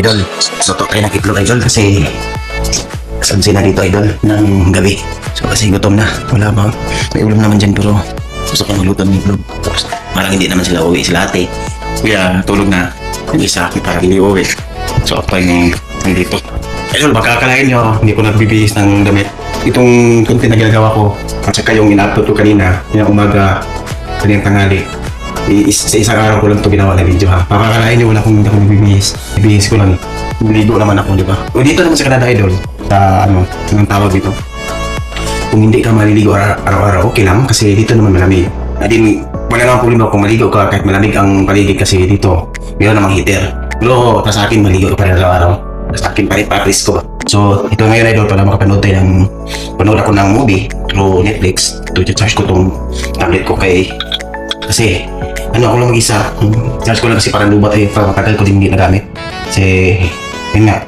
Idol, soto tayo ng itlog idol kasi kasansi na dito idol ng gabi. So kasi gutom na, wala pa. May ulam naman dyan pero gusto ko magluto ng itlog. Tapos parang hindi naman sila uwi sila ate. Kuya, tulog na. Hindi sa akin para hindi uwi. So ako yung nandito. Idol, baka akalain nyo, hindi ko nagbibihis ng damit. Itong content na ginagawa ko at saka yung ina-upload ko kanina, yung umaga, kanyang tanghali. Sa isang araw ko lang ito ginawa na video ha. Pakakalain niyo wala kung hindi ako nagbibihis. Bibihis ko lang. Ligo naman ako, di ba? O dito naman sa Canada idol, sa ano, anong tawag dito? Kung hindi ka maliligo araw-araw, okay lang kasi dito naman malamig. Adin, wala namang problema kung maligo ka kahit malamig ang paligid kasi dito. Meron namang heater. Pero sa akin maligo ka pa rin araw-araw. Sa akin pa rin paris ko. So, ito ngayon idol para makapanood tayo ng panood ako ng movie through Netflix. Ito i-charge ko tong tablet ko kasi ano ako lang mag-isa. Charge ko lang kasi parang lubat para matagal ko din hindi nagamit. Kasi, yun nga.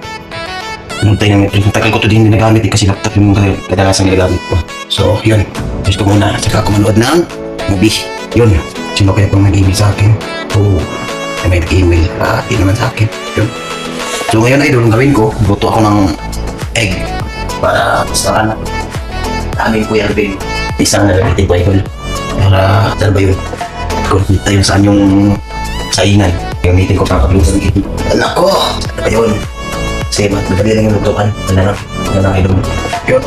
Nung tagal ko to din hindi nagamit kasi laptop yung kadalasan nagagamit ko. So, yun. Charge ko muna. Saka ako manood ng movie. Yun. Sino kaya pang nag-email sa akin? May nag-email. Hindi naman sa akin. Yun. So, ngayon idol, ang gawin ko, buto ako ng egg para sa anak. Aming Kuya Alvin. Isang nagamitin ko idol. Para, saan ba yun? Kung kita yung saan yung saingan. Gamitin ko para pagluto ng itlog. Anak ko! Ano ba yun? Kasi madali lang yung lutukan. Ano na idol. Yun.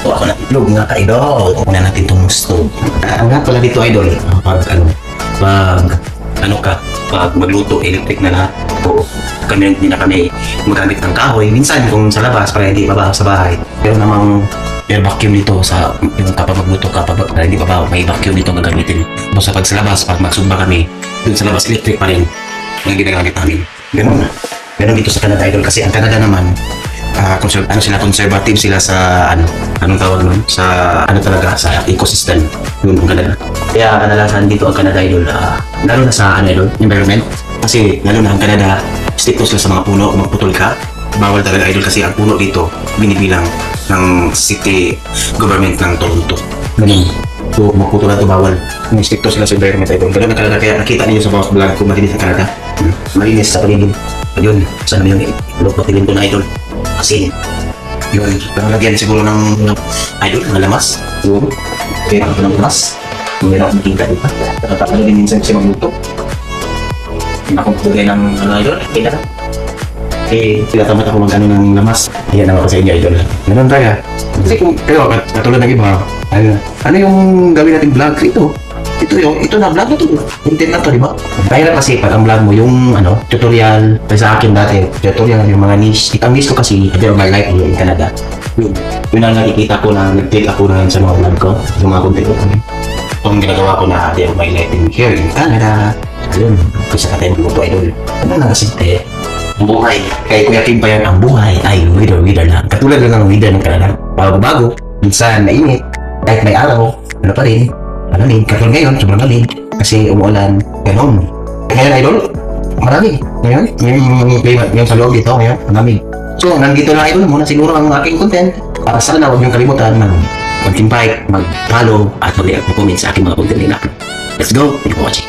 So ako na itlog nga ka-idol. Una natin itong stove. Ang nga pala dito idol. Pag magluto, electric na lahat. O hindi na kami magamit ng kahoy. Minsan kung sa labas para hindi mabaho sa bahay. Pero namang air vacuum dito sa yung kapag magluto ka para hindi mabaho, may vacuum dito gagamitin. So pag sa labas, pag magsumba kami, dun sa labas electric pa rin ang ginagamit namin. Ganun dito sa Canada idol kasi ang Canada naman conservative sila sa anong tawag nun? Sa talaga sa ecosystem yun ang Canada. Kaya kadalasan dito ang Canada idol lalo na sa idol environment kasi lalo na ang Canada stricto sila sa mga puno. Kung magputol ka bawal talaga idol kasi ang puno dito binibilang ng city government ng Toronto. Ganun. So magputol na ito bawal. Stricto sila sa environment idol. Ganun ang Canada kaya nakita niyo sa mga vlog ko malinis sa Canada. Malinis sa paligid. Ayun, sana mo yung patigin ko na idol. Kasi yun, lagyan siguro ng idol, ng lamas. Siguro, kaya ako ng lamas. Hindi na ako makita, di ba? Nakakala din minsan kasi magluto. Hindi na akong pagay ng idol, kita na. Tinatamat ako mag-ano ng lamas. Ayan ako sa inyo, idol. Ganun tayo. Kasi kung, pero katulad ng iba, ano yung gawin natin vlog? Ito na vlog na to. Content na to, di ba? Kaya kasi pag ang vlog mo, yung tutorial, sa akin dati, tutorial, yung mga niche. Ang niche ko kasi, I my life in Canada. Yun ang nakikita ko na nag-take ako na sa mga vlog ko, yung mga content ko. Itong ginagawa ko na my life in here in Canada. Ayun, kasi ka tayo magluto idol. Ano na kasi, ang buhay. Kaya Kuya Kim pa yan, ang buhay ay wither lang. Katulad lang ng wither ng Canada. Bago-bago, minsan mainit, kahit may araw, ano pa rin. Malamig. Katulad ngayon, sobrang malamig. Kasi umuulan. Ganon. Ngayon, idol, malamig. Ngayon, yung sa loob dito, ngayon, malamig. So, nandito lang idol muna siguro ang aking content. Para sana huwag niyong kalimutan mag-invite, mag-follow, at mag-comment sa aking mga content din. Let's go. Thank you for watching.